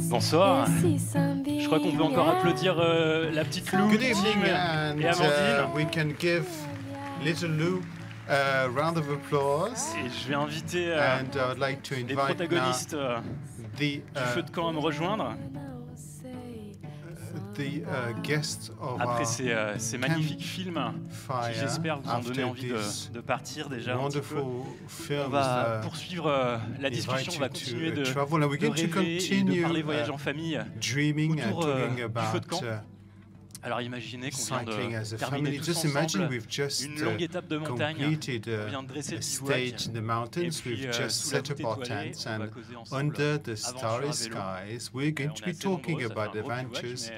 Bonsoir. Je crois qu'on peut encore applaudir la petite Lou, Good Tim evening, et Amandine. we can give little Lou a round of applause. Et je vais inviter And I would like to les invite protagonistes the du feu de camp à me rejoindre. guests of Après our ces magnifiques films qui, j'espère, vous ont donné after envie this de partir déjà un petit peu. wonderful On films va poursuivre la discussion, on va continuer de rêver et de parler voyage en famille dreaming and autour talking du feu de about camp. Alors imaginez qu'on vient cycling as de a terminer family. tous Just imagine ensemble we've just une longue étape de montagne. completed On vient de dresser a le stage bivouac. in the Et mountains. puis, We've just sous la set up voûte our étoilée, tents, on va and causer ensemble under the aventure starry à vélo. skies, we're going On to est be assez talking nombreux, ça fait about un gros bivouac, adventures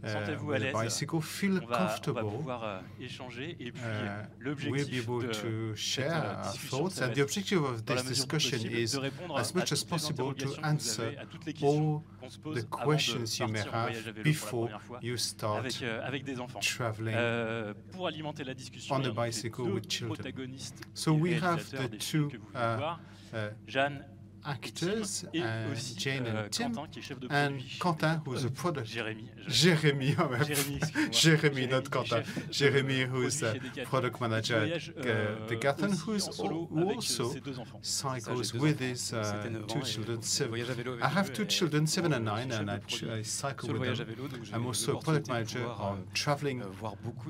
mais sentez-vous à with l'aise. a bicycle. Feel On va comfortable. pouvoir échanger et puis We'll be l'objectif able de to share cette our discussion, thoughts, ça va and the être, objective of dans la this mesure du discussion possible, is de répondre as much à as toutes les possible to interrogations que vous answer avez, à toutes les questions all qu'on se pose the avant de questions you may partir en voyage à have vélo pour la before première fois you start avec des enfants. traveling Pour alimenter la discussion, on il y a a donc les bicycle deux with children. protagonistes So et we have réalisateurs the des films two que vous venez de voir, Jeanne actors, et aussi Jane and Tim, Quentin qui est chef de and produit. Quentin, who's a product. Jérémy, Jérémy, excuse-moi. Jérémy, not qui est Quentin. chef de Jérémy, who's produit a chez Decathlon, product manager at voyage, Decathlon, aussi en solo who avec also ses deux enfants. cycles with his two children. I have two children, 7 and 9, and I cycle with them. I'm also a product manager on traveling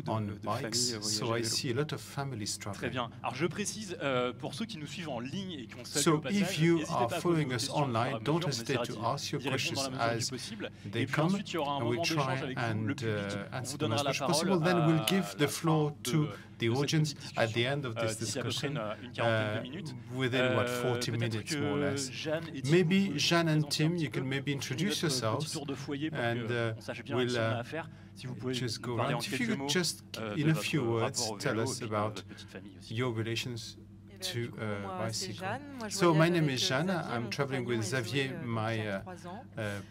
on bikes, so I see a lot of families Très traveling. bien. Alors je précise, pour ceux qui nous suivent en ligne et qui ont salué So au passage, if you n'hésitez are pas à poser following vos us questions au fur et à online, mesure, don't on hesitate essaiera to d'y ask your répondre questions dans la mesure du as possible. they Et puis come, ensuite, il y aura un and we moment d'échange try avec vous, and le public. On answer vous them donnera as la much as parole possible. Then we'll give à the la floor fin to de the cette audience petite at the discussion, end of this d'ici à peu près discussion, une quarantaine de minutes. within what 40 Peut-être minutes more or que less. Jeanne et Tim, Maybe vous pouvez Jeanne vous and présenter un Tim, petit you can peu, maybe finir introduce notre yourselves, petit tour de foyer pour and qu'on sache bien avec qui on a affaire. Si vous pouvez just nous go parler en around. If you quelques could mots just, de in a votre few words, rapport au tell vélo us et puis de about votre petite famille aussi. your relations to Moi, c'est bicycle. Jeanne. Moi, je So my voyage name avec is Jeanne. Xavier, I'm mon traveling with compagnon, et Xavier, Zoé, my qui a 3 ans.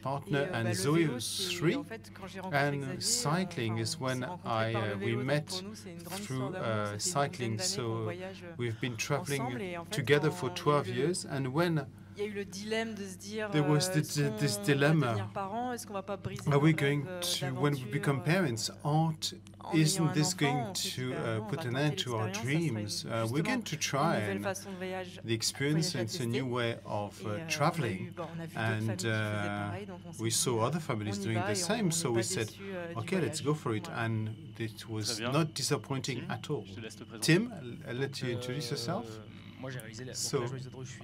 partner, Et, and le Zoe, vélo, who's c'est- 3. en fait, quand j'ai rencontré And Xavier, cycling is on when s'est rencontrés par le we vélo, donc met pour nous, c'est une grande through histoire d'amour. Ça fait une cycling. dizaine d'années qu'on So voyage, we've been traveling ensemble, et en fait, together quand for il y a 12 eu le- years. And when il y a eu le dilemme de se dire there was est-ce qu'on this va dilemma, devenir parents, est-ce qu'on va pas briser are nos we rêves, going to, when we d'aventure, become parents, en ayant isn't un this enfant, going on s'est dit, to bah non, on put va an tenter end to our l'expérience, ça dreams? serait We're justement going to une try nouvelle and façon de voyage. the experience, voyage à it's a tester. new way of Et, on a traveling. vu d'autres familles And qui faisaient pareil, donc on s'est we dit, saw other families on y doing va the et on same, n'est so pas we said, déçus, du okay, let's voyage. go for it. Voilà. And it was Très bien. not disappointing at all. Je te laisse te présenter. Tim, I'll let you introduce yourself. Moi j'ai réalisé la So, je suis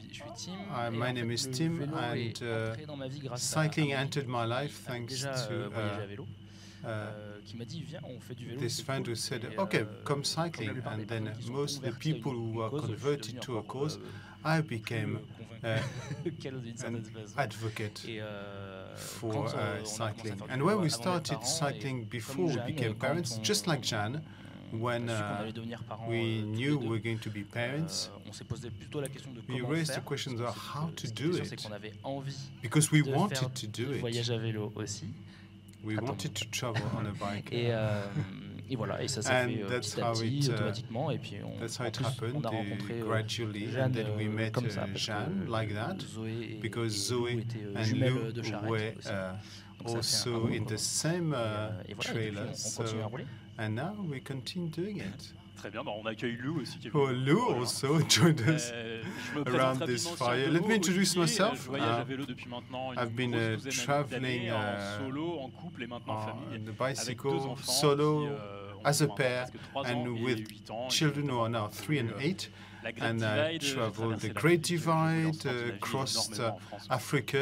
Tim. my et en name fait, is le Tim, vélo and est entré dans ma vie grâce cycling à entered my life thanks déjà to voyager à vélo. Qui m'a dit viens on fait du vélo. this c'est friend cool. who said, Et, okay, come comme la cycling. plupart And des then personnes qui sont most of the converties à people who une were cause, je suis converted devenu to a encore, cause, I became convaincu qu'elle d'une an certaine façon. advocate Et, for quand, on a commencé à cycling. faire du And vélo when we avant d'être started parents, cycling et before comme we Jeanne, became quand parents, just like Jan, when on a su qu'on allait devenir parents, we tous knew les we were deux, going to be parents, on s'est posé plutôt la question de we comment raised faire. the questions of how to Ce qui do était sûr, c'est it, qu'on avait envie because we de faire wanted to do du it. voyage à vélo aussi. We Attends. wanted to travel on a bike. Et voilà, et ça s'est And fait that's petit à how petit, it, automatiquement. Et puis That's how en it plus, happened, on a rencontré gradually, Jeanne and then we met comme ça, parce Jeanne que like that, Zoé because et Zoe Lou étaient and jumelles Lou de charrette were aussi. Donc ça fait also un bon in the commun. same Et voilà, et depuis, trailer. on continue à rouler. And now we continue doing it. Très bien, bah, on accueille Lou aussi qui est Oh, venu. Lou Voilà. also joined us. Je me présente around rapidement this aussi fire. en deux Let mots. me introduce Olivier, myself. Je voyage à vélo depuis maintenant une I've been grosse douzaine traveling d'années, en solo, en couple et maintenant en on famille. the Avec bicycle, deux enfants solo, qui, ont as a maintenant pair, presque 3 and ans et with 8 ans. children who are now 3 and 8. La Great And I Divide, traveled the traversé Great l'Afrique, j'ai roulé en Divide, Scandinavie, crossed énormément en France. Africa,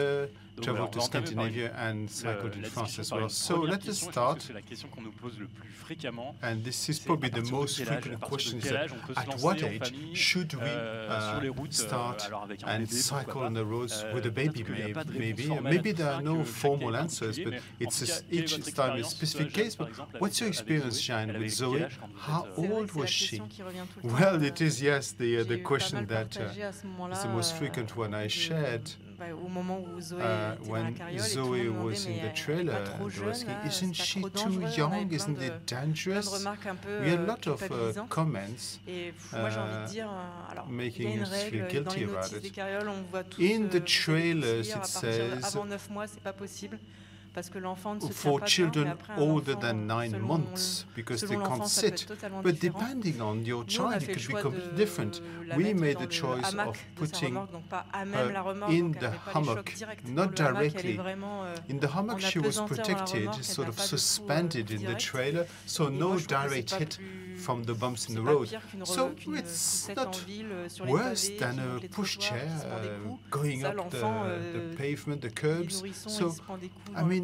Donc traveled voilà, to on va entamer par Scandinavia, and cycled in la France discussion as par well. une So première let us question, je pense que start. c'est la question qu'on nous pose le plus fréquemment. And this is C'est probably à the partir de most quel âge, frequent à partir question de is quel âge on peut se at lancer what en age famille, should we sur les routes, start alors avec un and bébé, cycle pourquoi on pas. the roads with a Peut-être baby? qu'il y a pas de réponse Maybe formelle à maybe tout there ça, are que no chaque cas formal est answers, particulier, but mais en it's tout cas, just, quelle est each votre time is expérience, specific Jeanne, case. par But exemple, what's your avec experience, Zoé? Jeanne, Elle with avait Zoe? quel âge quand vous How êtes, C'est vrai old que c'est was la she? question qui revient tout le temps. Well, it is, yes, J'ai the pas question mal that partagé à ce moment-là, is the most frequent one I shared. au moment où Zoé était dans la carriole, et tout le monde me demandait, mais elle n'est pas trop jeune, là, c'est pas trop dangereux. On avait plein de remarques un peu culpabilisantes. Et moi, j'ai envie de dire, alors, il y a une règle dans les notices des carrioles, on voit tous avant 9 mois, c'est pas possible. Parce que l'enfant ne se tient pas children bien, mais après, older than 9 months, because they can't sit. But depending on your child, it could be completely different. We made the choice of putting her in the hammock, not directly. In the hammock, she was protected, sort of suspended in the trailer, so no direct hit from the bumps in the road. So it's not worse than a pushchair going up the pavement, the curbs. So, I mean,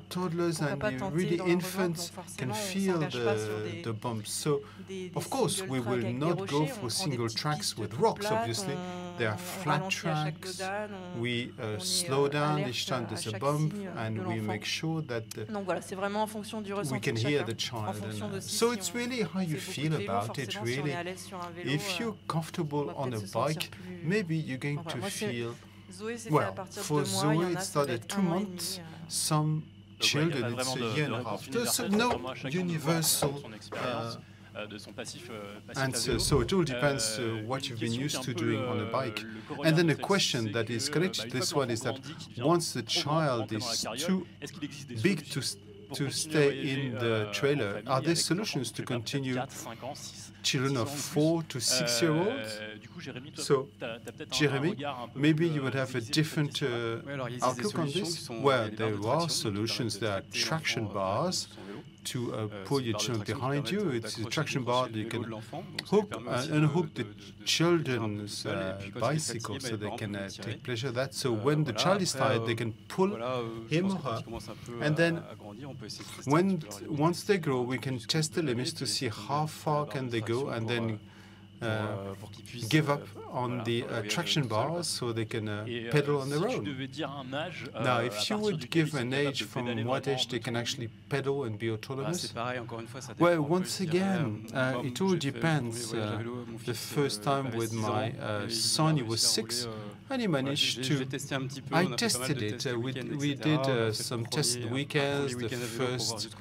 toddlers and really infants can feel the bumps. So, of course, we will not go for single tracks with rocks, obviously. There are flat tracks. We slow down each time there's a bump, and we make sure that we can hear the child. So it's really how you feel about it, really. If you're comfortable on a bike, maybe you're going to feel... Well, for Zoe, it started 2 months. Some children, it's a year and a half. There's no universal answer. So it all depends what you've been used to doing on a bike. And then a question that is connected to this one is that once the child is too big to stay in the trailer, are there solutions to continue children of 4 to 6 year olds? So, Jeremy, maybe you would have a different outlook on this? Well, there are solutions. There are traction bars to pull your children behind you. It's a traction bar that you can hook and unhook the children's bicycle so they can take pleasure of that. So when the child is tired, they can pull him or her. And then once they grow, we can test the limits to see how far can they go, and then give up on the traction bars so they can pedal on their own. Now, if you would give an age from what age they can actually pedal and be autonomous, well, once again, it all depends. The first time with my son, he was 6, and he managed to... I tested it. We did some test weekends. The first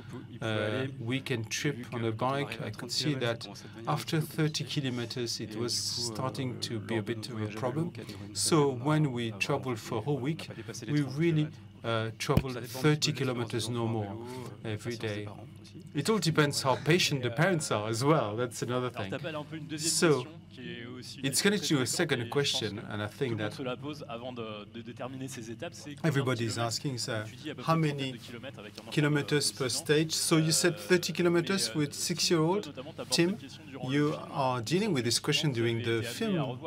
weekend trip on a bike, I could see that after 30 kilometers, it was starting to be a bit of a problem. So when we traveled for a whole week, we really traveled 30 kilometers no more every day. It all depends how patient the parents are as well. That's another thing. So it's connected to a second question, and I think that everybody is asking, how many kilometers per stage? So you said 30 kilometers with 6-year-old. Tim, you are dealing with this question during the film.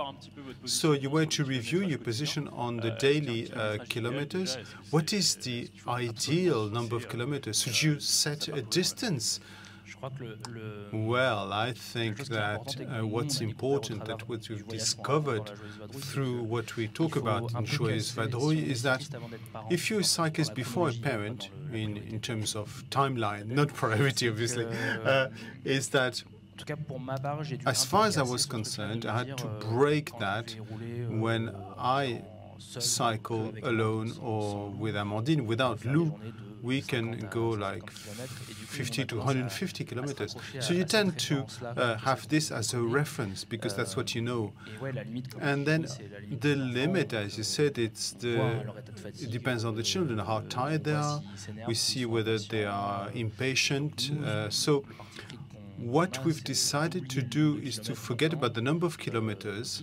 So you were to review your position on the daily kilometers. What is the ideal number of kilometers? Should you set a distance? Well, I think that what's important, that what we've discovered through what we talk about in Joyeuse Vadrouille, is that if you're a cyclist before a parent, in terms of timeline, not priority obviously, is that as far as I was concerned, I had to break that when I cycle alone or with Amandine. Without Lou, we can go like 50 to 150 kilometers. So you tend to have this as a reference because that's what you know. And then the limit, as you said, it depends on the children, how tired they are. We see whether they are impatient. So what we've decided to do is to forget about the number of kilometers,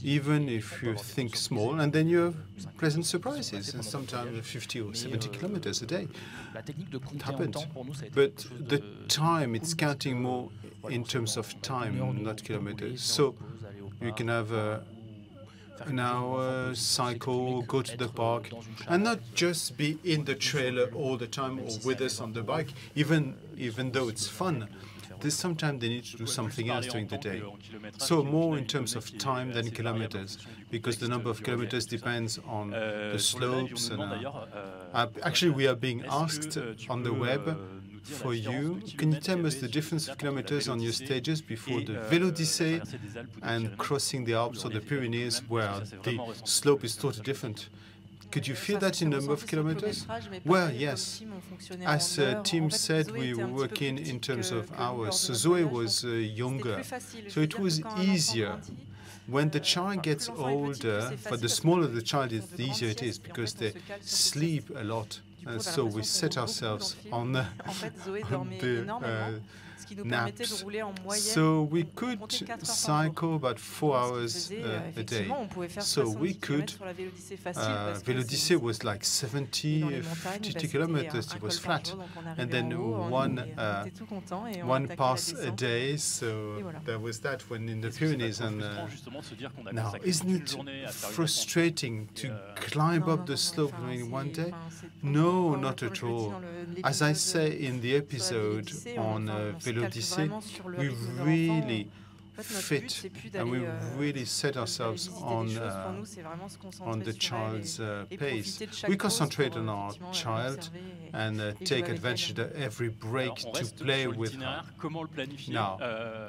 even if you think small, and then you have pleasant surprises, and sometimes 50 or 70 kilometers a day. It happens. But the time, it's counting more in terms of time, not kilometers. So you can have an hour, cycle, go to the park, and not just be in the trailer all the time or with us on the bike, even though it's fun. Sometimes they need to do something else during the day. So more in terms of time than kilometers, because the number of kilometers depends on the slopes. And actually, we are being asked on the web for you. Can you tell us the difference of kilometers on your stages before the Vélodyssée and crossing the Alps or the Pyrenees, where the slope is totally different? Could you feel that in number of kilometers? Well, yes. As Tim said, we were working in terms of hours. So Zoe was younger, so it was easier. When the child gets older, but the smaller the child is, the easier it is, because they sleep a lot. And so we set ourselves on the naps. So we could cycle about 4 hours a day. So we could, Vélodyssée was like 70, 50 kilometers, it was flat. And then one pass a day, so there was that when in the Pyrenees. And now, isn't it frustrating to climb up the slope in one day? No, not at all. As I say in the episode on Vélodyssée, we really fit and we really set ourselves on the child's pace. We concentrate on our child and take advantage of every break to play with her. Now,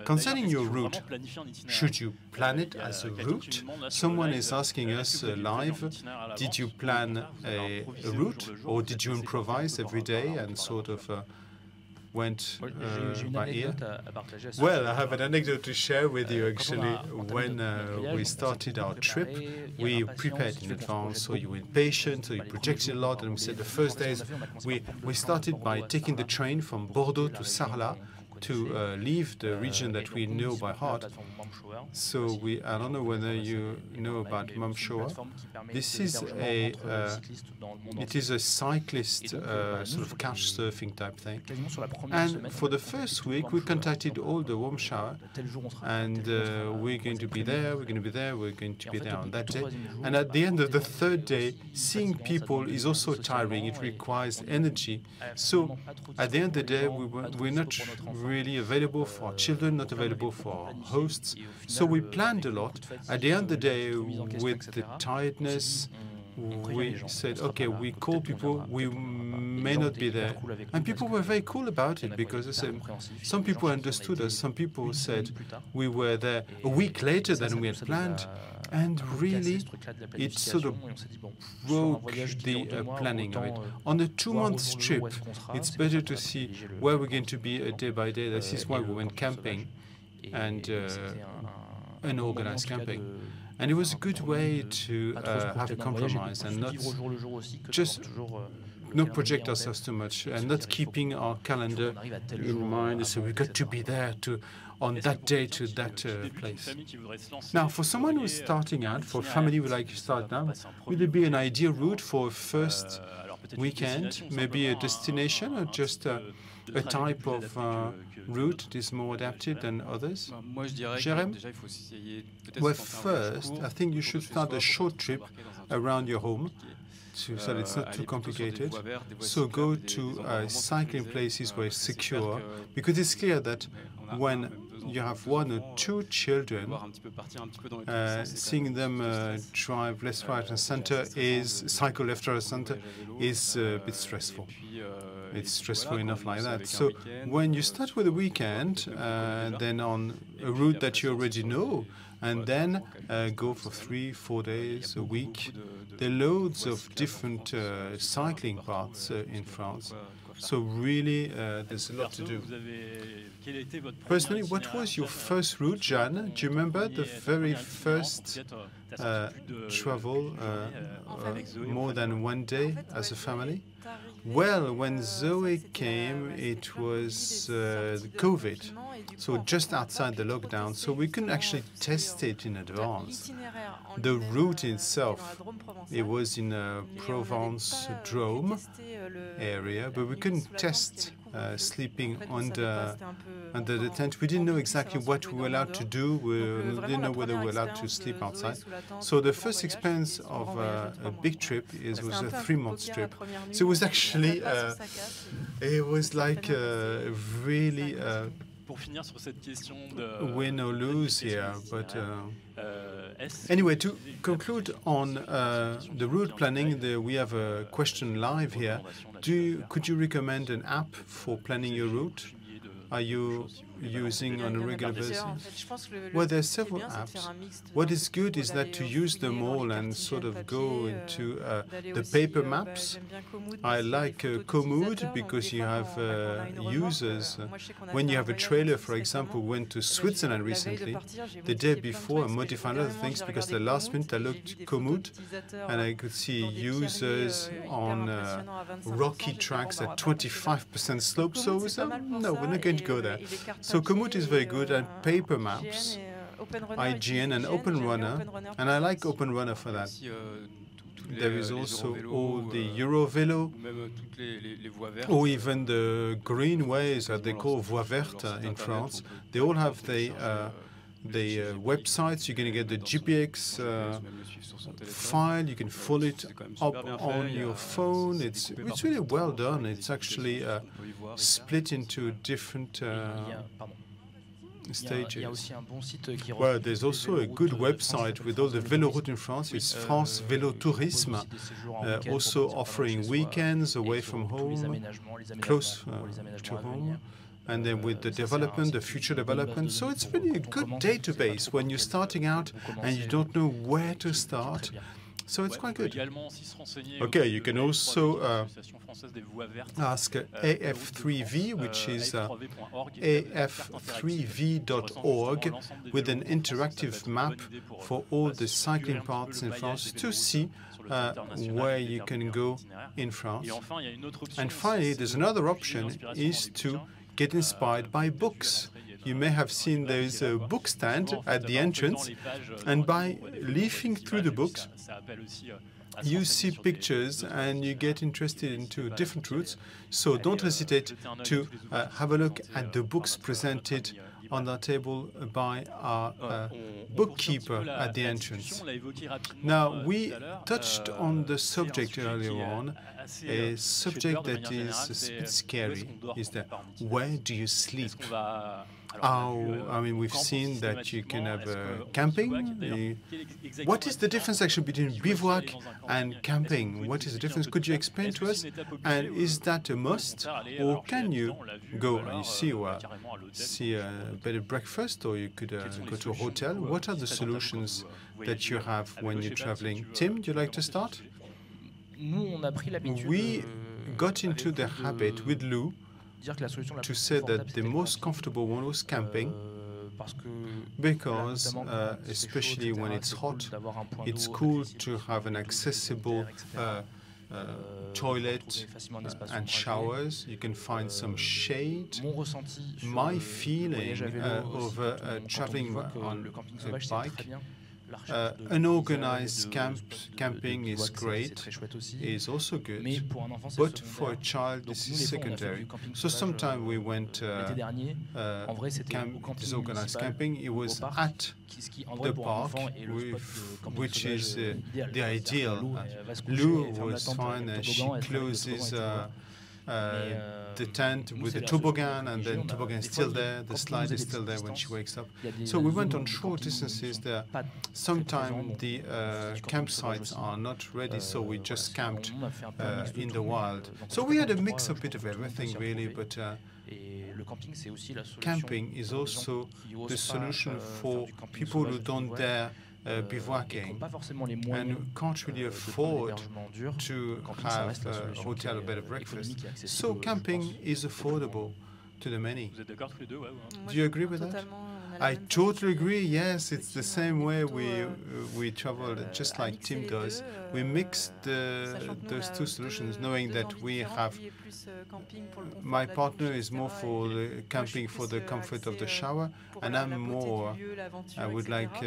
concerning your route, should you plan it as a route? Someone is asking us live, did you plan a route or did you improvise every day and sort of went by ear? Well, I have an anecdote to share with you, actually. When we started our trip, we prepared in advance, so you were impatient, so you projected a lot, and we said the first days, we started by taking the train from Bordeaux to Sarlat to leave the region that we know by heart. So I don't know whether you know about Mumshoa. This is it is a cyclist sort of couch surfing type thing. And for the first week, we contacted all the warm shower, and we're going to be there, we're going to be there, we're going to be there on that day. And at the end of the third day, seeing people is also tiring. It requires energy. So at the end of the day, we're not really available for our children, not available for our hosts. So we planned a lot. At the end of the day, with the tiredness, we said, okay, we call people, we may not be there. And people were very cool about it, because they said, some people understood us, some people said we were there a week later than we had planned. And really, it sort of broke the planning of it. On a 2-month trip, it's better to see where we're going to be day by day. This is why we went camping and unorganized camping. And it was a good way to have a compromise and not project ourselves too much and not keeping our calendar in mind. So we got to be there on that day to that place. Now, for someone who's starting out, for a family who like to start now, would it be an ideal route for a first weekend, maybe a destination or just a type of route that is more adapted than others? Jérém? Well, first, I think you should start a short trip around your home, so that it's not too complicated. So go to cycling places where it's secure, because it's clear that when you have 1 or 2 children, seeing them drive left, right, and center cycle left, right, and center is a bit stressful. It's stressful enough like that. So when you start with a weekend, then on a route that you already know, and then go for 3-4 days a week. There are loads of different cycling paths in France. So really, there's a lot to do. Personally, what was your first route, Jeanne? Do you remember the very first travel more than one day as a family? Well, when Zoe came, it was COVID, so just outside the lockdown, so we couldn't actually test it in advance. The route itself, it was in a Provence Drôme area, but we couldn't test sleeping under the tent. We didn't know exactly what we were allowed to do. We didn't know whether we were allowed to sleep outside. So the first experience of a big trip was a 3-month trip. So it was actually, it was like really win or lose here. But anyway, to conclude on the route planning, we have a question live here. could you recommend an app for planning your route? Are you using on a regular basis? Well, there are several apps. What is good is that to use them all and sort of go into the paper maps. I like Komoot because you have users. When you have a trailer, for example, went to Switzerland recently, the day before I modified other things because the last minute I looked at Komoot and I could see users on rocky tracks at 25% slope. So we said, no, we're not going to go there. So Komoot is very good at paper maps, IGN and OpenRunner, and I like OpenRunner for that. There is also all the Eurovelo, or even the greenways that they call Voies Vertes in France. They all have the websites. You're going to get the GPX file. You can follow it up on your phone. It's really well done. It's actually split into different stages. Well, there's also a good website with all the Véloroutes in France. It's France Vélo Tourisme, also offering weekends away from home, close to home. And then with the development, the future development. So it's really a good database when you're starting out and you don't know where to start. So it's quite good. Okay, you can also ask AF3V, which is af3v.org, with an interactive map for all the cycling paths in France to see where you can go in France. And finally, there's another option, is to get inspired by books. You may have seen there's a book stand at the entrance, and by leafing through the books, you see pictures and you get interested into different routes. So don't hesitate to have a look at the books presented on the table by our bookkeeper at the entrance. Now, we touched on the subject earlier on, a subject that is a bit scary, is that where do you sleep? I mean, we've seen that you can have camping. What is the difference actually between bivouac and camping? What is the difference? Could you explain to us? And is that a must, or can you go and see a bed and breakfast, or you could go to a hotel? What are the solutions that you have when you're traveling? Tim, would you like to start? We got into the habit with Lou to say that the most comfortable one was camping, because especially when it's hot, it's cool to have an accessible toilet and showers. You can find some shade. My feeling of traveling on a bike, unorganized camping is great, is also good, but for a child this is secondary. So sometime we went disorganized camping. It was at the park, which is the ideal. Lou was fine, and she closes the tent with the toboggan, and then toboggan is still there, the slide is still there when she wakes up. So we went on short distances there. Sometimes the campsites are not ready, so we just camped in the wild. So we had a mix of bit of everything really, but camping is also the solution for people who don't dare bivouacking and can't really afford to have a hotel or bed and breakfast. So camping is affordable to the many. Do you agree with that? I totally agree. Yes, it's the same way we travel, just like Tim does. We mix those two solutions, knowing that we have. My partner is more for the camping for the comfort of the shower, and I'm more. I would like.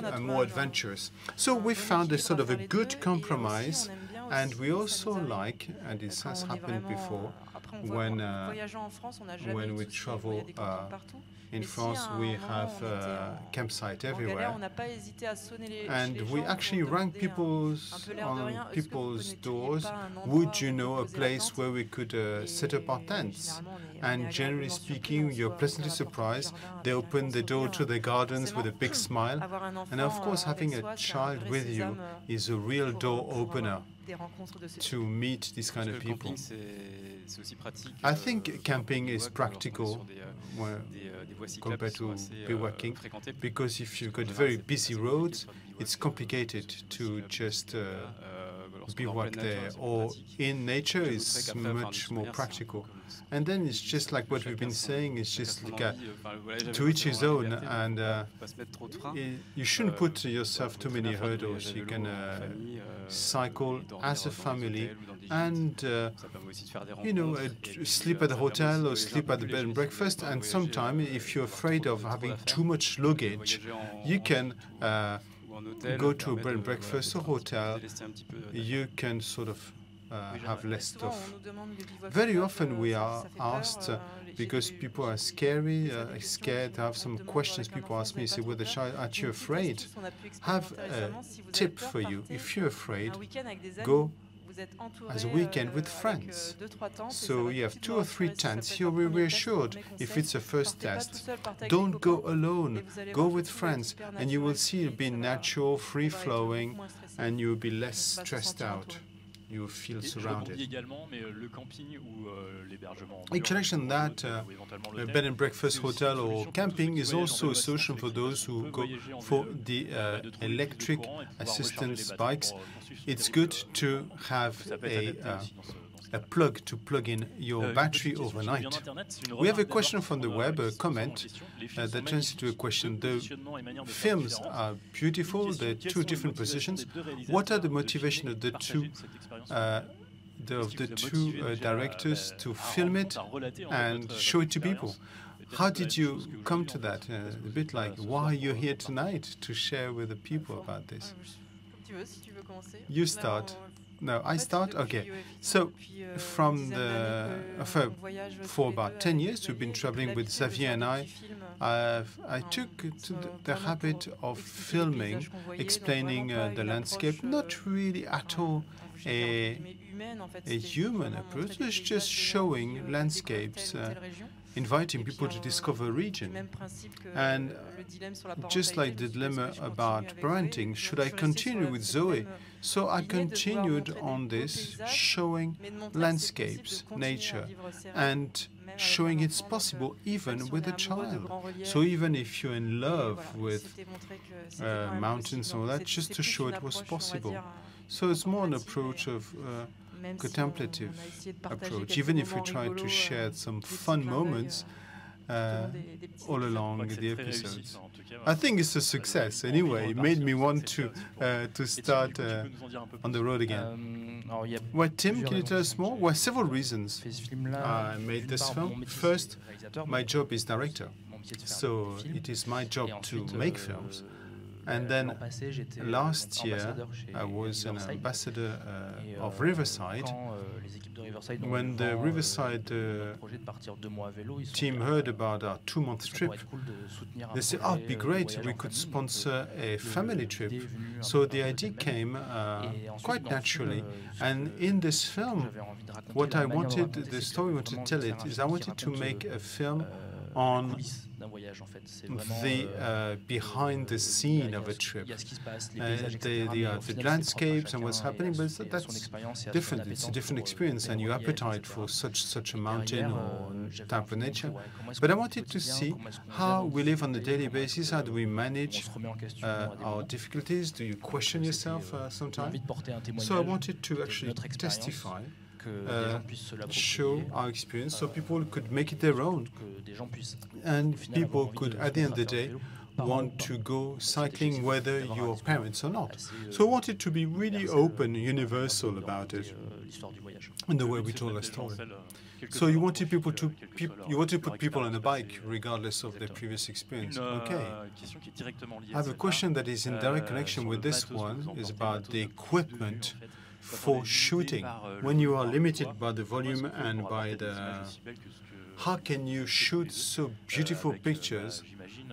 I'm more adventurous. So we found a sort of a good compromise, and we also like, and this has happened before, when we travel. In France, we have campsite everywhere, and we actually rang on people's doors. Would you know a place where we could set up our tents? And generally speaking, you're pleasantly surprised. They open the door to the gardens with a big smile. And of course, having a child with you is a real door opener. to meet these kind of people. I think camping is practical compared to bivouacking, because if you've got very busy roads, it's complicated to just bivouac there, or in nature is much more practical. And then it's just like what we've been saying, it's just like to each his own, and you shouldn't put yourself too many hurdles. You can cycle as a family and sleep at the hotel or sleep at the bed and breakfast, and sometimes if you're afraid of having too much luggage, you can go to a bed and breakfast or hotel. You can sort of have less stuff. Very often we are asked, because people are scared, have some questions. People ask me, say, well, aren't you afraid? I have a tip for you. If you're afraid, go as a weekend with friends. So you have 2 or 3 tents, you'll be reassured if it's a first test. Don't go alone, go with friends, and you will see it'll be natural, free-flowing, and you'll be less stressed out. You feel surrounded. In connection that a bed and breakfast hotel or camping is also a solution for those who go for the electric assistance bikes. It's good to have a plug to plug in your battery overnight. We have a question from the web, a comment that turns into a question. The films are beautiful, they're 2 different positions. What are the motivation of the two directors to film it and show it to people? How did you come to that? A bit like, why are you here tonight to share with the people about this? You start. No, I start? Okay. So, from for about 10 years, we've been traveling with Xavier and I took to the habit of filming, explaining the landscape, not really at all a human approach, it's just showing landscapes, inviting people to discover a region. And just like the dilemma about parenting, should I continue with Zoe? So I continued on this, showing landscapes, nature, and showing it's possible even with a child. So even if you're in love with mountains and all that, just to show it was possible. So it's more an approach of contemplative approach, even if we try to share some fun moments all along the episodes. I think it's a success. Anyway, it made me want to start on the road again. Well, Tim, can you tell us more? Well, several reasons I made this film. First, my job is director, so it is my job to make films. And then last year, I was an ambassador of Riverside. When the Riverside team heard about our 2-month trip, they said, oh, it'd be great, we could sponsor a family trip. So the idea came quite naturally. And in this film, what I wanted, the story I wanted to tell it, is I wanted to make a film on the behind the scene of a trip, the landscapes and what's happening, but that's different. It's a different experience, and your appetite for such a mountain or type of nature. But I wanted to see how we live on a daily basis. How do we manage our difficulties? Do you question yourself sometimes? So I wanted to actually testify. Show our experience so people could make it their own, and people could, at the end of the day, want to go cycling whether you're parents or not. So I wanted to be really open, universal about it in the way we told our story. So you wanted people to put people on a bike regardless of their previous experience. Okay. I have a question that is in direct connection with this one, is about the equipment for shooting. When you are limited by the volume and by the... How can you shoot so beautiful pictures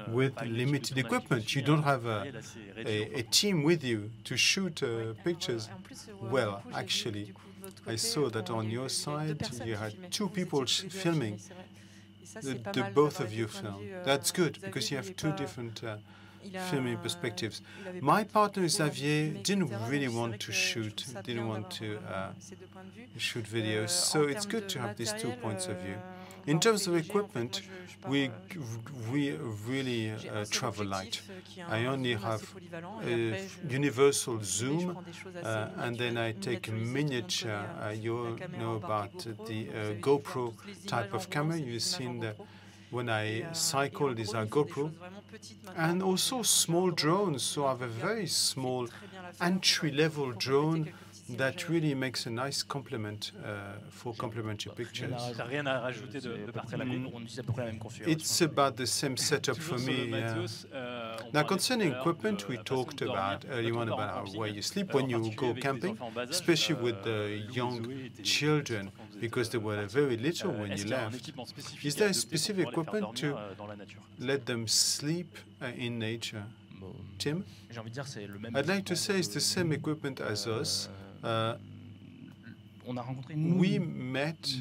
with limited equipment? You don't have a team with you to shoot pictures. Well, actually, I saw that on your side you had 2 people filming. The both of you film. That's good, because you have 2 different filming perspectives. My partner Xavier didn't really want to shoot, shoot videos, so it's good to have these 2 points of view. In terms of equipment, we really travel light. I only have a universal zoom, and then I take a miniature. You know about the GoPro type of camera. You've seen that when I cycle, these are GoPro. And also small drones. So I have a very small entry-level drone that really makes a nice complement for complementary pictures. It's about the same setup for me. Yeah. Now, concerning equipment, we talked about earlier on about where you sleep when you go camping, especially with the young children, because they were very little when you left. Is there a specific equipment to let them sleep in nature? Tim? I'd like to say it's the same equipment as us. We met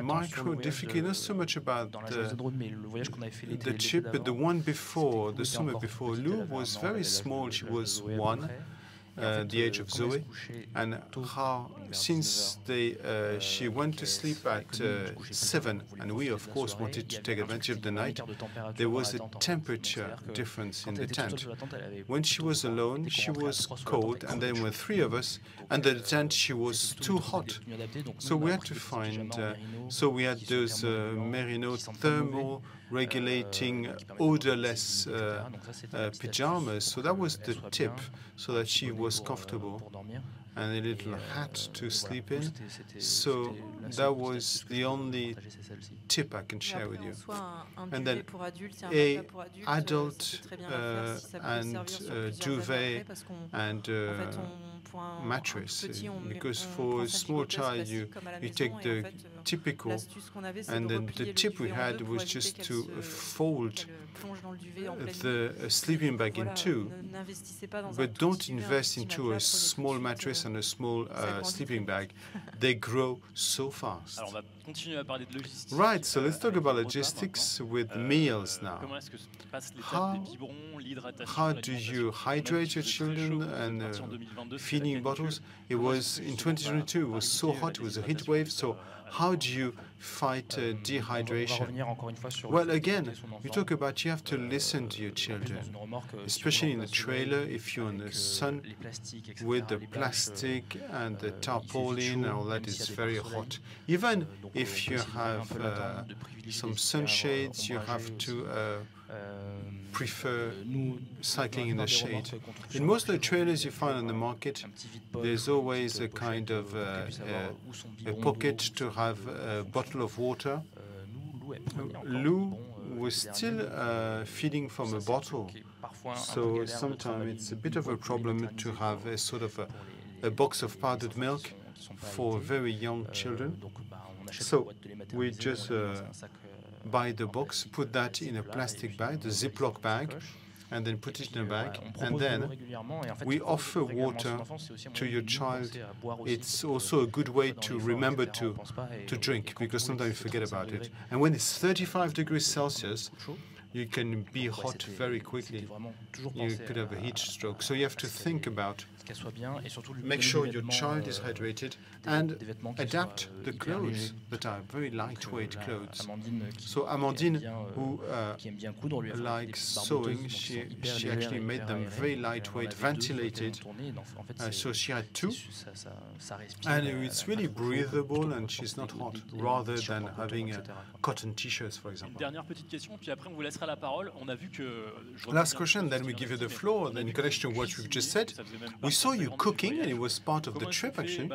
micro difficulty, not so much about the trip, but the one before, the summer before. Lou was very small. She was 1, the age of Zoe, and how since she went to sleep at 7, and we of course wanted to take advantage of the night, there was a temperature difference in the tent. When she was alone, she was cold, and then with 3 of us under the tent, she was too hot. So we had to find, so we had those merino thermal regulating odorless pajamas. So that was the tip, so that she was comfortable, and a little hat to sleep in. So that was the only tip I can share with you. And then a adult and duvet and mattress, because for a small child you take the typical, and then the tip we had was just to fold the sleeping bag in 2, but don't invest into a small mattress and a small sleeping bag. They grow so fast. Right, so let's talk about logistics with meals now. How do you hydrate your children and feeding bottles? It was in 2022, it was so hot, it was a heat wave, so how do you fight dehydration? Well, again, you talk about you have to listen to your children, especially in the trailer, if you're in the sun with the plastic and the tarpaulin and all that is very hot. Even if you have some sunshades, you have to prefer cycling in the shade. In most of the trailers you find on the market, there's always a kind of a pocket to have a bottle of water. Lou was still feeding from a bottle, so sometimes it's a bit of a problem to have a sort of a box of powdered milk for very young children. So we just buy the box, put that in a plastic bag, the Ziploc bag, and then put it in a bag, and then we offer water to your child. It's also a good way to remember to drink, because sometimes you forget about it. And when it's 35 degrees Celsius, you can be hot very quickly. You could have a heat stroke. So you have to think about, make sure your child is hydrated, and adapt the clothes that are very lightweight clothes. So Amandine, who likes sewing, she actually made them very lightweight, ventilated. So she had 2, and it's really breathable, and she's not hot, rather than having cotton t-shirts, for example. Last question, then we give you the floor. Then in connection to what we've just said, we saw you cooking, and it was part of the trip actually.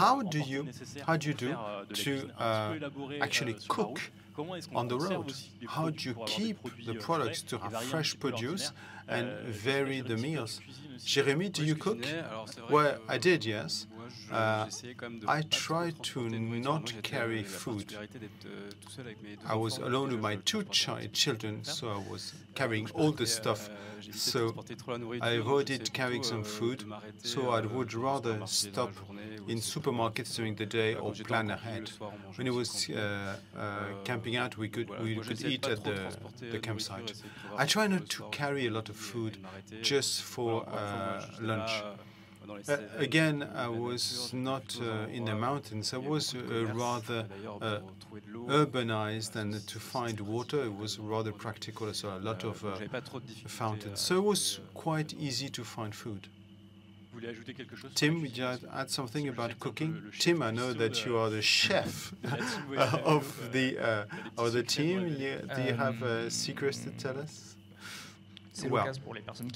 How do you do to actually cook on the road? How do you keep the products to have fresh produce and vary the meals? Jérémy, do you cook? Well, I did, yes. I tried to not carry food. I was alone with my two children, so I was carrying all the stuff. So I avoided carrying some food, so I would rather stop in supermarkets during the day or plan ahead. When it was camping out, we could eat at the campsite. I try not to carry a lot of food just for lunch. Again, I was not in the mountains. I was rather urbanized, and to find water, it was rather practical. So a lot of fountains. So it was quite easy to find food. Tim, would you add something about cooking? Tim, I know that you are the chef of the team. Do you have secrets to tell us? Well,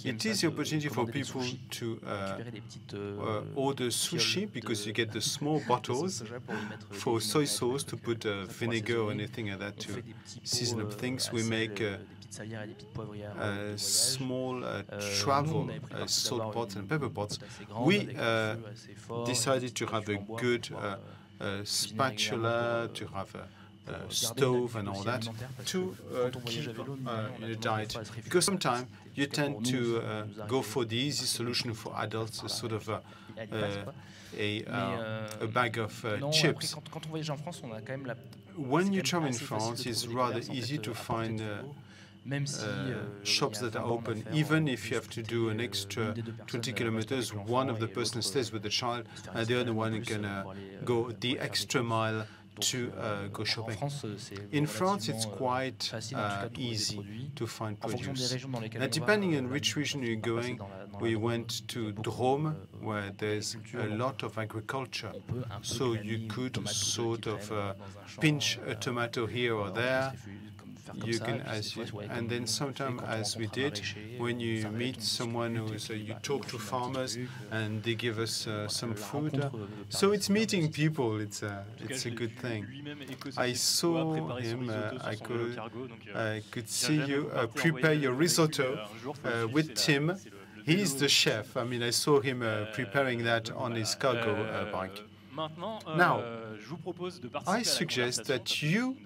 it is the opportunity for people to order sushi, because you get the small bottles for soy sauce to put vinegar or anything like that to season up things. We make small travel salt pots and pepper pots. We decided to have a good spatula, to have a stove and all that to keep in a diet, because sometimes you tend to go for the easy solution for adults, a sort of a bag of chips. When you travel in France, it's rather easy to find shops that are open, even if you have to do an extra 20 kilometers. One of the person stays with the child, and the other one can go the extra mile to go shopping. In France, it's quite easy to find produce. Now, depending on which region you're going, we went to Drôme, where there's a lot of agriculture. So you could sort of pinch a tomato here or there. You can, and then sometimes, as we did, when you meet someone who's, you talk to farmers and they give us some food. So it's meeting people. It's a good thing. I saw him. I could see you prepare your risotto with Tim. He's the chef. I mean, I saw him preparing that on his cargo bike. Now, I suggest that you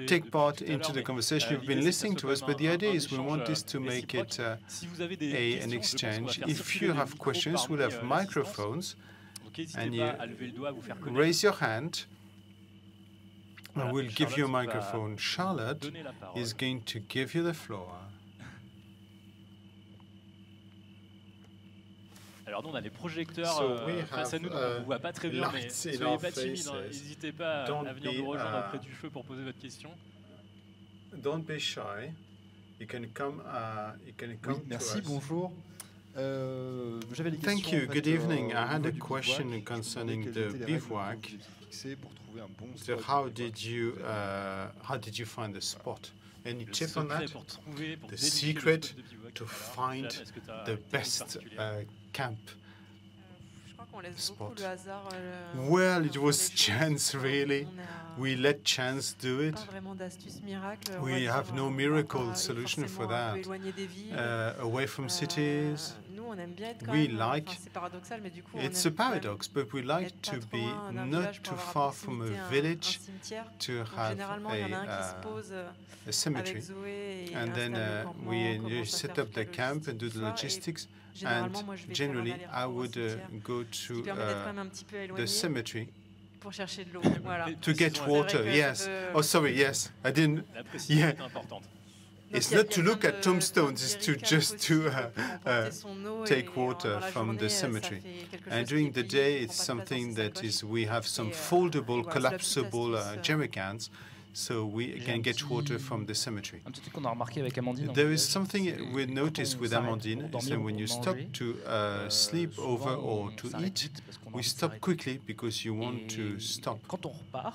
take part into the conversation. You've been listening to us, but the idea is we want this to make it an exchange. If you have questions, we'll have microphones, and you raise your hand, and we'll give you a microphone. Charlotte is going to give you the floor. Alors nous, on a des projecteurs face à nous, donc on ne vous voit pas très bien, mais soyez pas timide, n'hésitez pas à venir nous rejoindre près du feu pour poser votre question. Don't be shy. You can come oui, merci, bonjour. J'avais des questions. Thank you. Good evening. I had a question concerning the bivouac. So how did you find the spot? Any tip on that? The secret to find the best camp spot? Well, it was chance, really. We let chance do it. We have no miracle solution for that. Away from cities, we like, it's a paradox, but we like to be not too far from a village, to have a cemetery. And then we set up the camp and do the logistics. And generally, I would go to the cemetery to get water. Yes. Oh, sorry. Yes, I didn't. Yeah. It's not to look at tombstones, it's to just to take water from the cemetery. And during the day, it's something that is, we have some foldable, collapsible jerrycans, so we can get water from the cemetery. There is something we noticed with Amandine, is that when you stop to sleep over or to eat, we stop quickly because you want to stop.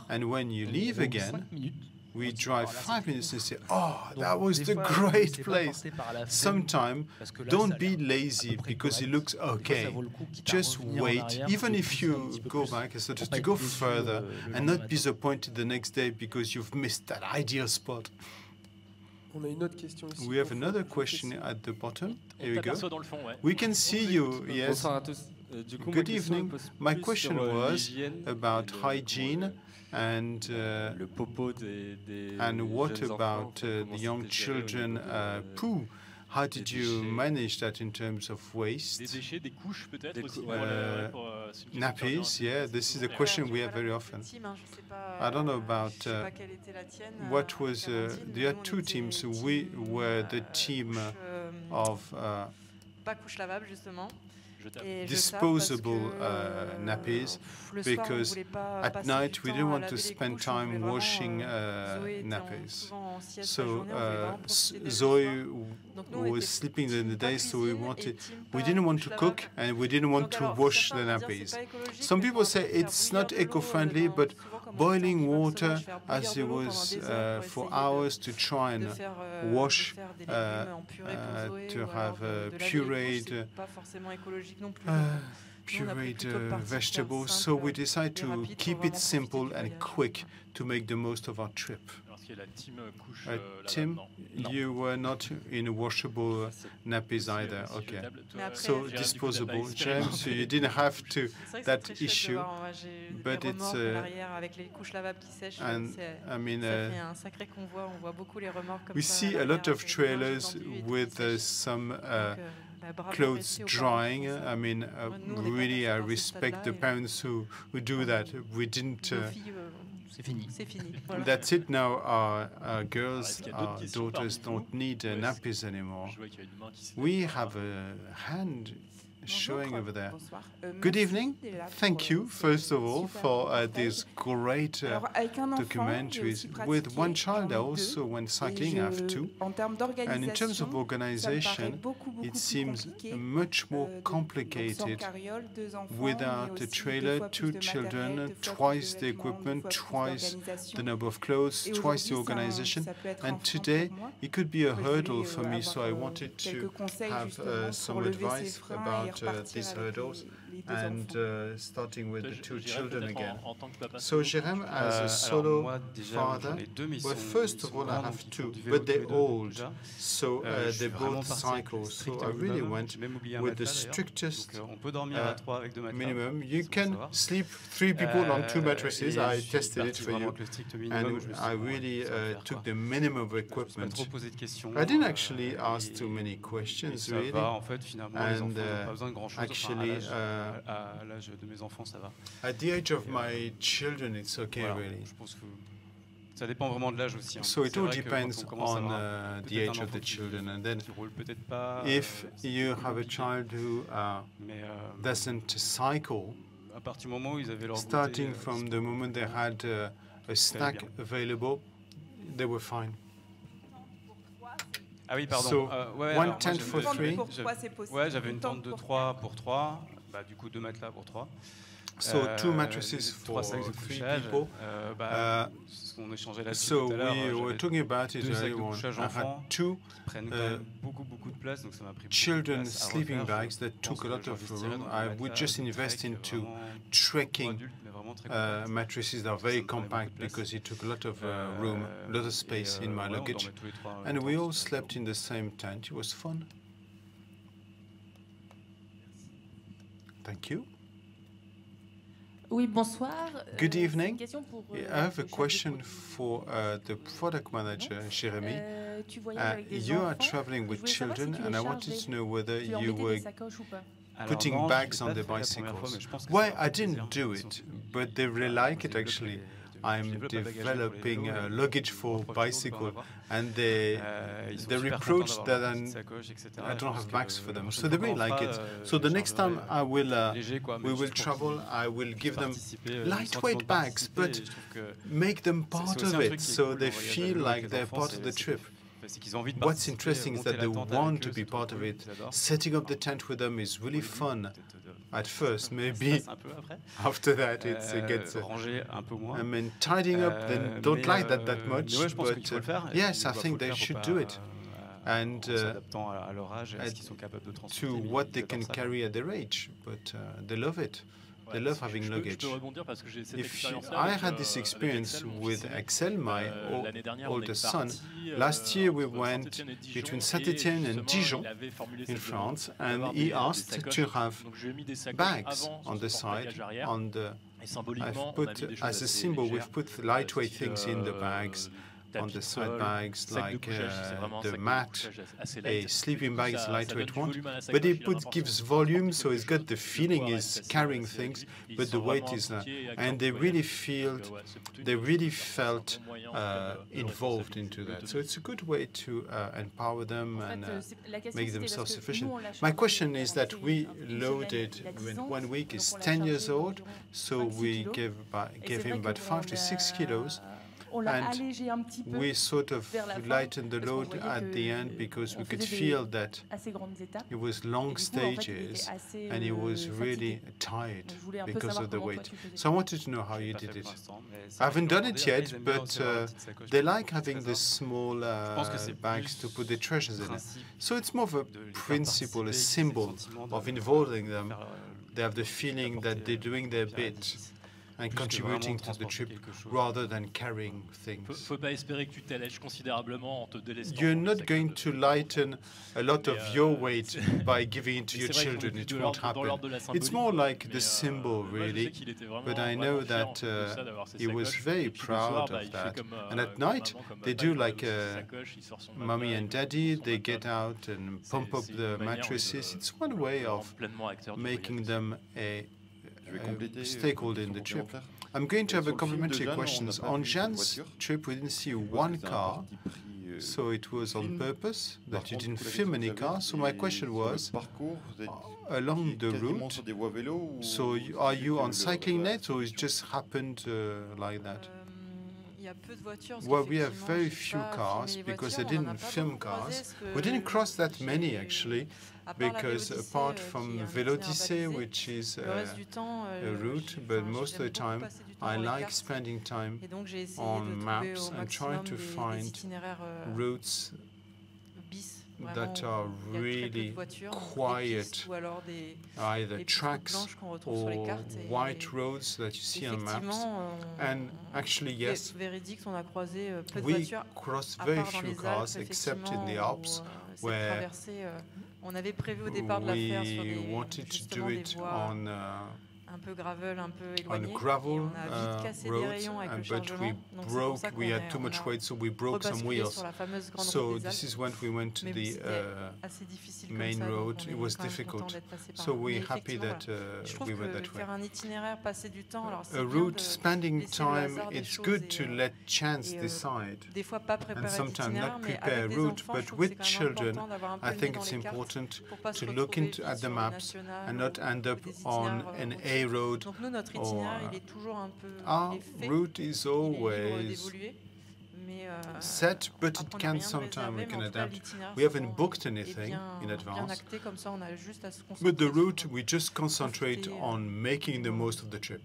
And when you leave again, we drive 5 minutes and say, oh, that was the great place. Sometimes, don't be lazy because it looks okay. Just wait. Even if you go back, so just to go further and not be disappointed the next day because you've missed that ideal spot. We have another question at the bottom. Here we go. We can see you, yes. Good evening. My question was about hygiene and what about the young children poo? How did you manage that in terms of waste? Nappies, yeah, this is a question we have very often. I don't know about what was. There are two teams. We were the team of disposable nappies, because at night we didn't want to spend time washing nappies. So Zoe was sleeping in the day, so we didn't want to cook and we didn't want to wash the nappies. Some people say it's not eco-friendly, but boiling water as it was for hours to try and wash, to have pureed vegetables. So we decided to keep it simple and quick to make the most of our trip. Tim, you were not in washable nappies either. Okay. So disposable. James, you didn't have to that issue, but it's and I mean we see a lot of trailers with some clothes drying. I mean, really, I respect the parents who do that. We didn't. That's it now. Our girls, our daughters don't need nappies anymore. We have a hand showing over there. Good evening. Thank you, first of all, for these great documentaries. With one child, I also went cycling. I have two. And in terms of organization, it seems much more complicated. Without a trailer, two children, twice the equipment, twice the number of clothes, twice the organization. And today, it could be a hurdle for me, so I wanted to have some advice about these hurdles, and starting with the two children again. So Jérôme, as a solo father, well, first of all, I have two, but they're old, so they both cycle. So I really went with the strictest minimum. You can sleep 3 people on 2 mattresses. I tested it for you, and I really took the minimum of equipment. I didn't actually ask too many questions, really, and actually, at the age of my children, it's okay, really. So it all depends on the age of the children. And then if you have a child who doesn't cycle, starting from the moment they had a snack available, they were fine. Ah oui, pardon. So, one tent for 3. Ouais, j'avais une tente de 3 pour 3. Bah, du coup, 2 matelas pour 3. So 2 mattresses for 3 people. On échangeait là-dessus so tout à l'heure. we were talking about it. 2 sacs de couchage I had enfants 2 prennent quand même beaucoup de place, donc ça m'a pris children's sleeping bags that took a lot of room. I would just invest into trekking mattresses that are very compact, because it took a lot of room, a lot of space in my luggage. And we all slept in the same tent. It was fun. Thank you. Oui, bonsoir. Good evening. I have a question for the product manager, Jérémy. You are traveling with children, and I wanted to know whether you were putting bags on the bicycles. Well, I didn't do it, but they really like it, actually. I'm developing a luggage for bicycle, and they reproach that I don't have bags for them. So they really like it. So the next time we will travel, I will give them lightweight bags, but make them part of it, so they feel like they're part of the trip. What's interesting is that they want to be part of it. Setting up the tent with them is really fun. At first, maybe after that it gets. I mean, tidying up, they don't like that much. But yes, I think they should do it, and to what they can carry at their age. But they love it. They love having luggage. I had this experience with Axel, my older son. Last year we went between Saint-Étienne and Dijon in France, and he asked to have bags on the side. I've put as a symbol, we've put lightweight things in the bags. On the side bags, like the mat, a sleeping bag is a lightweight one, but it gives volume, so it's got the feeling is carrying things, but the weight is not. And they really felt involved into that. So it's a good way to empower them and make them self-sufficient. My question is that we loaded, when 1 week is 10 years old, so we gave him about 5 to 6 kilos. And we sort of lightened the load at the end because we could feel that it was long stages and he was really tired because of the weight. So I wanted to know how you did it. I haven't done it yet, but they like having the small bags to put their treasures in it. So it's more of a principle, a symbol of involving them. They have the feeling that they're doing their bit and contributing to the trip rather than carrying things. You're not going to lighten a lot of your weight by giving it to your children. It won't happen. It's more like the symbol, really. But I know that he was very proud of that. And at night, they do like mommy and daddy. They get out and pump up the mattresses. It's one way of making them a stakeholder in the trip. I'm going to have a complementary questions. On Jean's trip, we didn't see one car, so it was on purpose that you didn't film any cars. So my question was, along the route, so are you on cycling net or it just happened like that? Well, we have very few cars because they didn't film cars. We didn't cross that many, actually, because apart from Vélodyssée, which is a route, but most of the time I like spending time on maps and trying to find routes that are really quiet, either tracks or white roads that you see on maps. And actually, yes, we crossed very few cars, except in the Alps, where we wanted to do it on gravel roads, but we had too much weight, so we broke some wheels. So this is when we went to the main road. It was difficult. So we're happy that we went that way. A route spending time, it's good to let chance decide, and sometimes not prepare a route, but with children, I think it's important to look at the maps and not end up on an A road. Our route is always set, but it can sometimes we can adapt. We haven't booked anything in advance, but the route we just concentrate on making the most of the trip.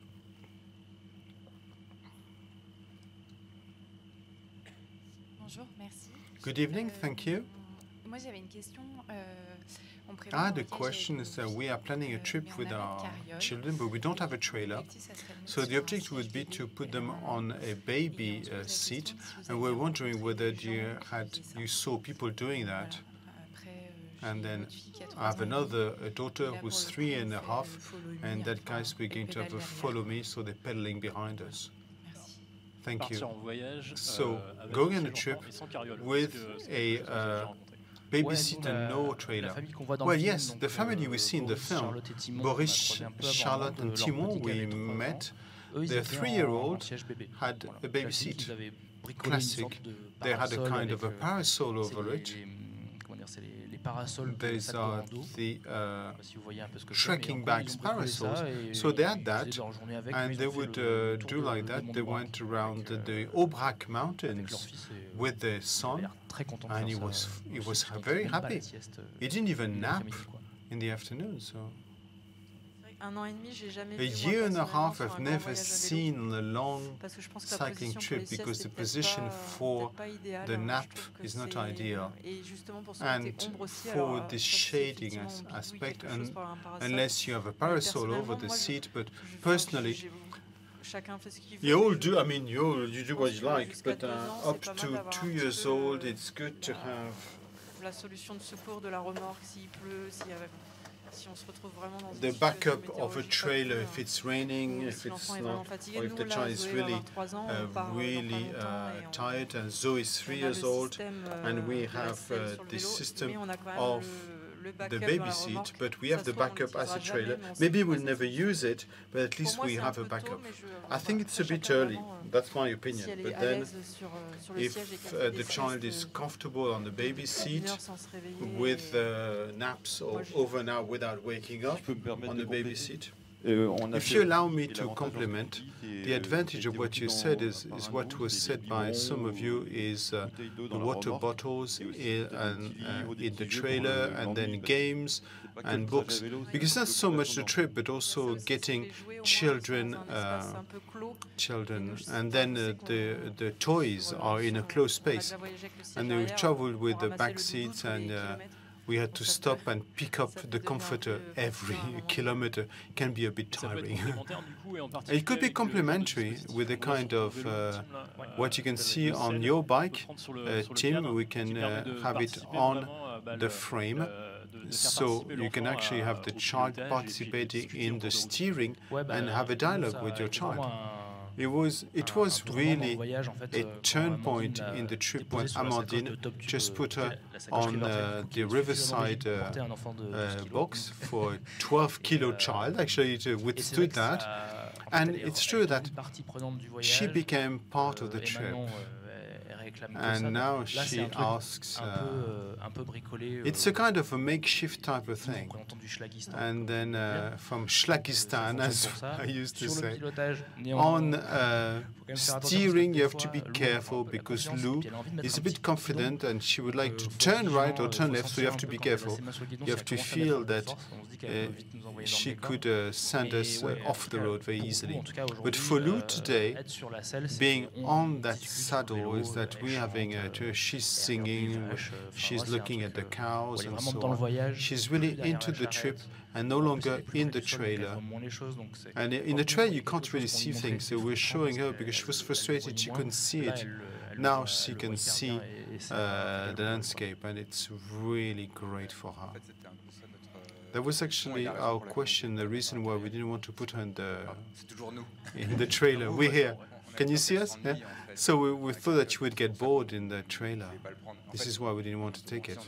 Good evening, thank you. I had a question. So we are planning a trip with our children, but we don't have a trailer. So the objective would be to put them on a baby seat, and we're wondering whether you saw people doing that. And then I have a daughter who's 3.5, and that guy's beginning to have a follow me, so they're pedaling behind us. Thank you. So going on a trip with a baby seat and no trailer. Well, yes, the family we see in the film, Boris, Charlotte and Timon, we met, their 3-year-old had a baby seat. Classic. They had a kind of a parasol over it. These are the trekking bags parasols. So they had that, and they would do like that. They went around the Aubrac Mountains with their son, and he was very happy. He didn't even nap in the afternoon. So A year and a half I've never seen a long cycling trip because the position for the nap is not ideal. And for the shading aspect, and unless you have a parasol over the seat, but personally, you all do, I mean, you do what you like, but up to 2 years old, it's good to have the backup of a trailer if it's raining, if it's not, or if the child is really tired. And Zoe is 3 years old, and we have this system of the baby seat, but we have the backup as a trailer. Maybe we'll never use it, but at least we have a backup. I think it's a bit early, that's my opinion, but then if the child is comfortable on the baby seat with naps or over now without waking up on the baby seat. If you allow me to complement, the advantage of what you said is what was said by some of you is the water bottles in the trailer, and then games and books, because that's so much the trip, but also getting children, and then the toys are in a closed space, and we traveled with the back seats, and we had to stop and pick up the comforter every kilometer. It can be a bit tiring. It could be complementary with the kind of what you can see on your bike, Tim. We can have it on the frame, so you can actually have the child participating in the steering and have a dialogue with your child. It was really a turn point in the trip when Amandine just put her on the riverside box for a 12-kilo child. Actually, it withstood that. And it's true that she became part of the trip. And now she asks, it's a kind of a makeshift type of thing. And then from Schlakistan, as I used to say, on steering you have to be careful because Lou is a bit confident and she would like to turn right or turn left, so you have to be careful. You have to feel that she could send us off the road very easily. But for Lou today, being on that saddle is that we're having she's singing, she's looking at the cows and so on. She's really into the trip and no longer in the trailer. And in the trailer you can't really see things, so we're showing her because she was frustrated she couldn't see it. Now she can see the landscape, and it's really great for her. That was actually our question, the reason why we didn't want to put her in the trailer. We're here. Can you see us? Yeah? So we thought that you would get bored in the trailer. This is why we didn't want to take it.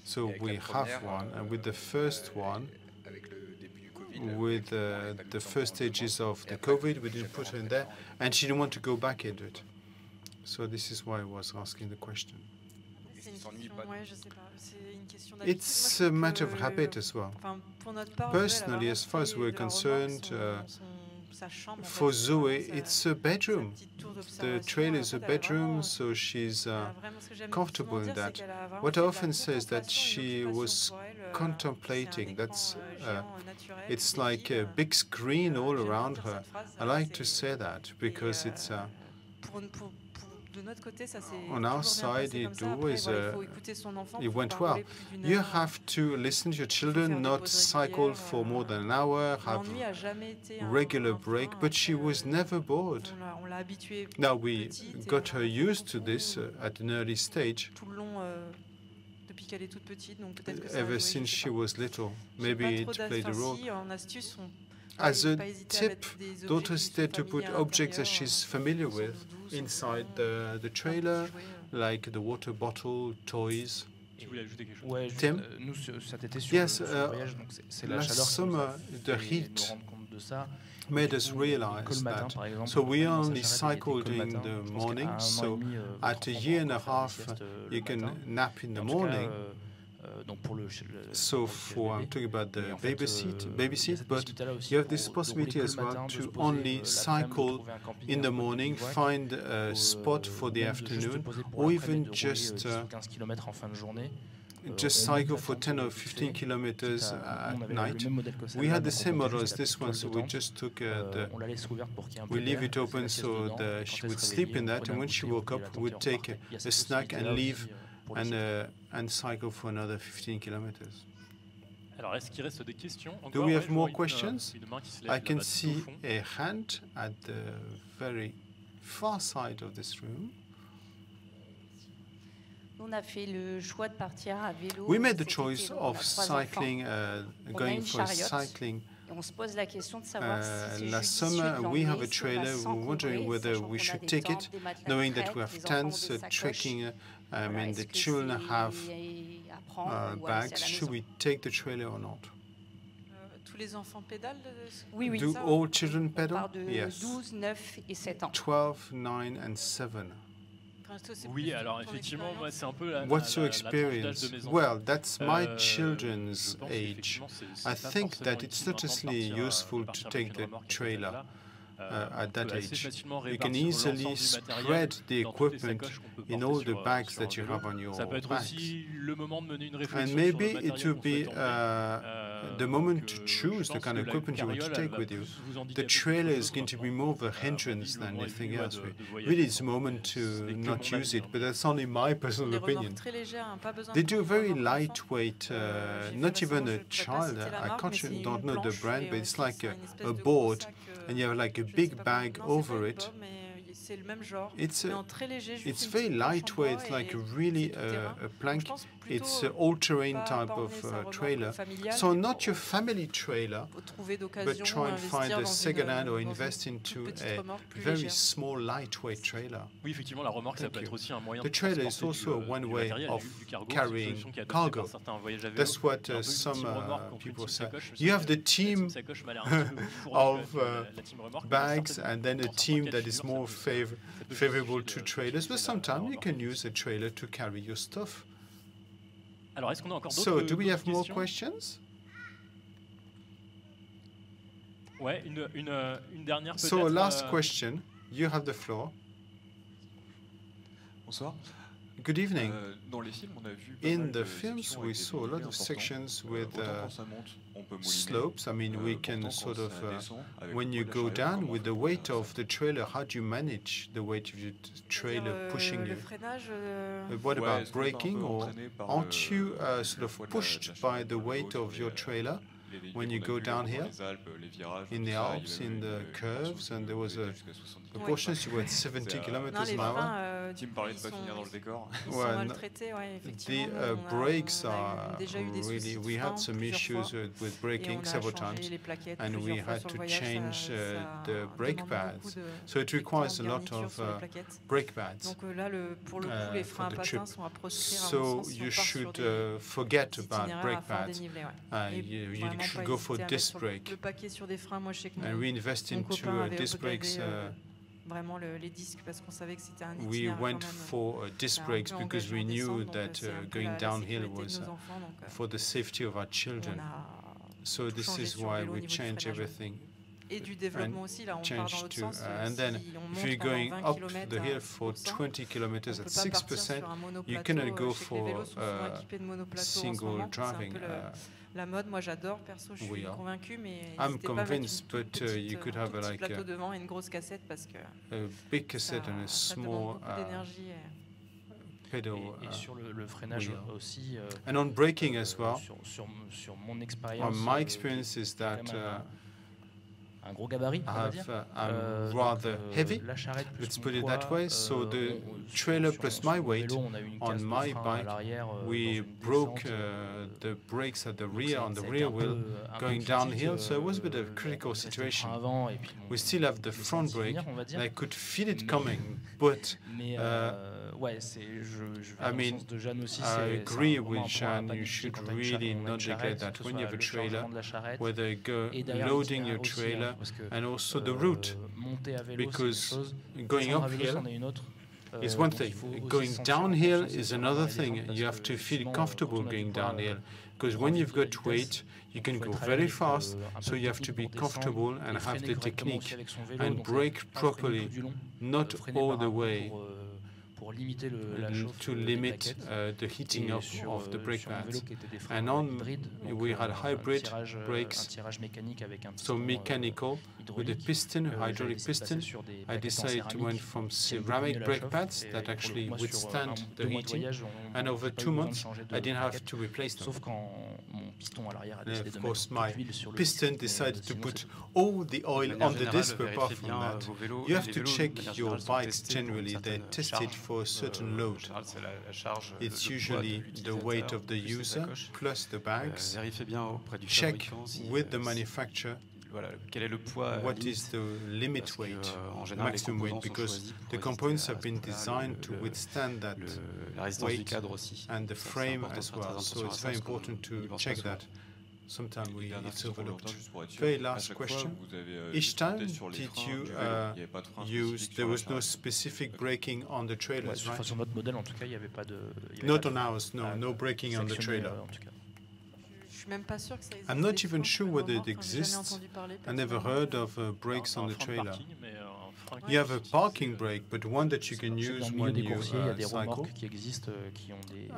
So we have one, and with the first one, with the first stages of the COVID, we didn't put her in there, and she didn't want to go back into it. So this is why I was asking the question. It's a matter of habit as well. Personally, as far as we're concerned, for Zoe, it's a bedroom. The trailer is a bedroom, so she's comfortable in that. What I often say is that she was contemplating. It's like a big screen all around her. I like to say that because it's on our side, it always it went well. You have to listen to your children, not cycle for more than an hour, have regular break, but she was never bored. Now, we got her used to this at an early stage, ever since she was little. Maybe it played a role. As a tip, don't hesitate to put objects that she's familiar with inside the trailer, like the water bottle, toys. Tim? Yes, last summer the heat made us realize that. So we only cycle during the morning, so at a year and a half you can nap in the morning. So I'm talking about the baby seat, but you have this possibility as well to only cycle in the morning, find a spot for the afternoon, or even just just cycle for 10 or 15 kilometers at night. We had the same model as this one, so we just took we leave it open so she would sleep in that, and when she woke up, we would take a snack and leave and cycle for another 15 kilometers. Alors, est-ce qu'il reste des questions? Do we have more questions? I can see a hand at the very far side of this room. On a fait le choix de partir à vélo. We made the choice of cycling, going for cycling. On se pose la question de savoir si last summer we have a trailer. We're wondering whether we should take it, knowing that we have tents, trekking. I mean, the children have bags. Should we take the trailer or not? Tous les enfants pédalent? Oui, oui. Do all children pedal? Yes. 12, 9 et 7 ans. 12, 9 and 7. Oui, alors effectivement, moi c'est un peu la What's your experience? Well, that's my children's age. I think that it's not necessarily useful to take the trailer at that age. You can easily spread the equipment in all the bags that you have on your bags. And maybe it will be the moment to choose the kind of equipment you want to take with you. The trailer is going to be more of a hindrance than anything else. Really, it's a moment to not use it, but that's only my personal opinion. They do very lightweight, not even a child. I don't know the brand, but it's like a board, and you have like a big bag over it. It's very lightweight, like really a plank. It's an all-terrain type of trailer. So not your family trailer, but try and find a second-hand or invest into a very small, lightweight trailer. The trailer is also a one way of carrying cargo. That's what some people say. You have the team of bags and then a team that is more favorable to trailers, but sometimes you can use a trailer to carry your stuff. So, do we have more questions? Ouais, une dernière peut-être. So, last question. You have the floor. Bonsoir. Good evening. In the films, we saw a lot of sections with slopes. I mean, we can sort of, when you go down with the weight of the trailer, how do you manage the weight of your trailer pushing you? What about braking? Or aren't you sort of pushed by the weight of your trailer when you go down here in the Alps, in the curves? And there was a portion you were at 70 kilometers an hour. Well, the brakes are really, we had some issues with braking several times, and we had to change the brake pads. So it requires a lot of brake pads for the trip. So you should forget about brake pads. You should go for disc brake. And we invest into disc brakes. We went for disc brakes because we knew that going downhill was for the safety of our children. So this is why we changed everything. And then if you're going up the hill for 20 kilometers at 6%, you cannot go for single driving. La mode, moi j'adore, perso, je suis convaincue, mais I'm convinced, but you could have like plateau devant et une grosse cassette parce que a big cassette and a small pedal. Et sur le freinage aussi. And on braking as well. Sur mon expérience. My experience is that un gros gabarit, I'm rather heavy, let's put it that way, so the trailer plus my weight on my bike, we broke the brakes at the rear, on the rear wheel, going downhill, so it was a bit of a critical situation. We still have the front brake, and I could feel it coming, but I mean, I agree with Jeanne, you should really not neglect that when you have a trailer, whether loading your trailer and also the route, because going uphill is one thing, going downhill is another thing. You have to feel comfortable going downhill, because when you've got weight, you can go very fast, so you have to be comfortable and have the technique and brake properly, not all the way. to limit the heating up of the brake pads. And on, we had hybrid brakes, so mechanical, with a piston, hydraulic piston. I decided to went from ceramic brake pads that actually withstand the heating, and over 2 months, I didn't have to replace them. And of course, my piston decided to put all the oil on the disc, but apart from that, you have to check your bikes generally. They're tested for a certain load. It's usually the weight of the user plus the bags. Check with the manufacturer what is the limit weight, maximum weight, because the components have been designed to withstand that weight and the frame as well. So it's very important to check that. Sometimes it's overlooked. Very last question. Each time did you use, there was no specific braking on the trailers, right? Not on ours, no braking on the trailer. I'm not even sure whether it exists. I never heard of brakes on the trailer. You have a parking brake, but one that you can use when you cycle.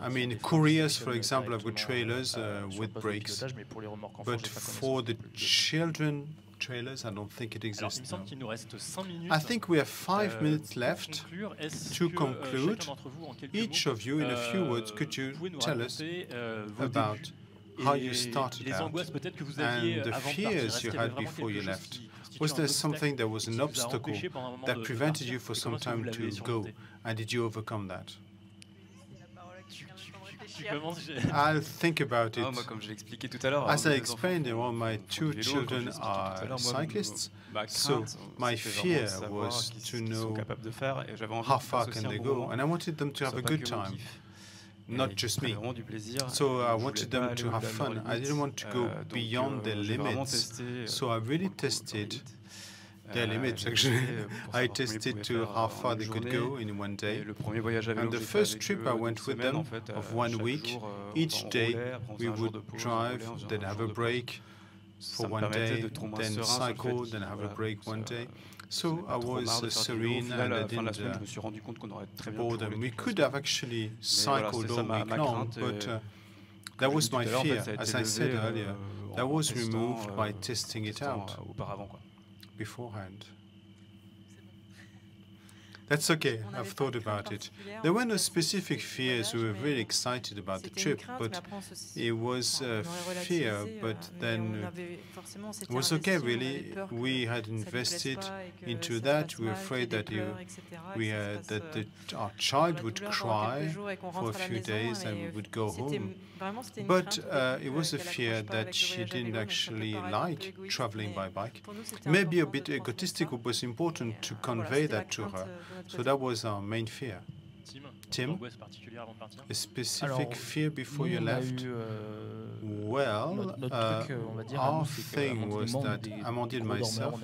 I mean, couriers, for example, have got trailers with brakes, but for the children trailers, I don't think it exists. I think we have 5 minutes left to conclude. Each of you, in a few words, could you tell us about how you started out and the fears you had before you left? Was there something that was an obstacle that prevented you for some time to go, and did you overcome that? I'll think about it. As I explained, all my 2 children are cyclists, so my fear was to know how far can they go, and I wanted them to have a good time. Not just me. So I wanted them to have fun. I didn't want to go beyond their limits. So I really tested their limits, actually. I tested to how far they could go in one day. And the first trip I went with them of 1 week, each day we would drive, then have a break for 1 day, then cycle, then have a break 1 day. So I was serene and I didn't bore them. We could have actually cycled all week long, but that was my fear. As I said earlier, that was removed by testing it out beforehand. That's okay, I've thought about it. There were no specific fears. We were really excited about the trip, but it was fear, but then it was okay, really. We had invested into that. We were afraid that our child would cry for a few days and we would go home. But it was a fear that she didn't actually like traveling by bike. Maybe a bit egotistical, but it's important to convey that to her. So that was our main fear. Tim, a specific fear before you left? Well, our thing was that Amandine and myself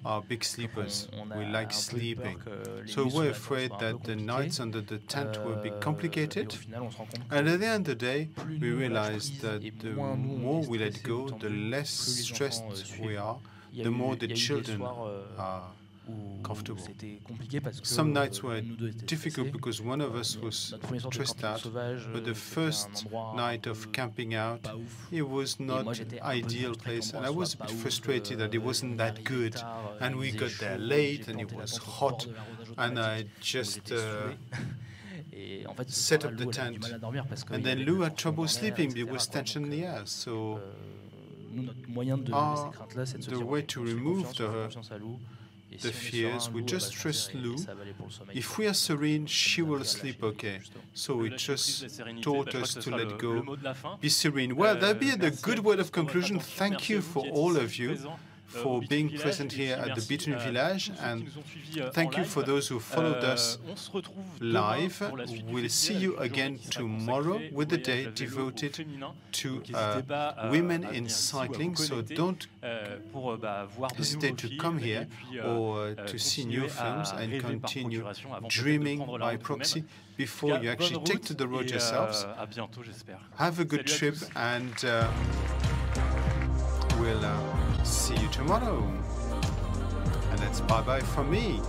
are big sleepers. We like sleeping. So we're afraid that the nights under the tent will be complicated. And at the end of the day, we realized that the more we let go, the less stressed we are, the more the children are comfortable. Some nights were difficult because one of us was stressed out, but the first night of camping out, it was not an ideal place, and I was a bit frustrated that it wasn't that good, and we got there late, and it was hot, and I just set up the tent, and then Lou had trouble sleeping because there was tension in the air, so the way to remove the fears, we just trust Lou. If we are serene, she will sleep okay. So it just taught us to let go, be serene. Well, that'll be the good word of conclusion. Thank you for all of you for being present here at the Between Village, and thank you for those who followed us live. We'll see you again tomorrow with a day devoted to women in cycling, so don't hesitate to come here or to see new films and continue dreaming by proxy before you actually take to the road yourselves. Have a good trip, and we'll see you tomorrow. And that's bye-bye from me.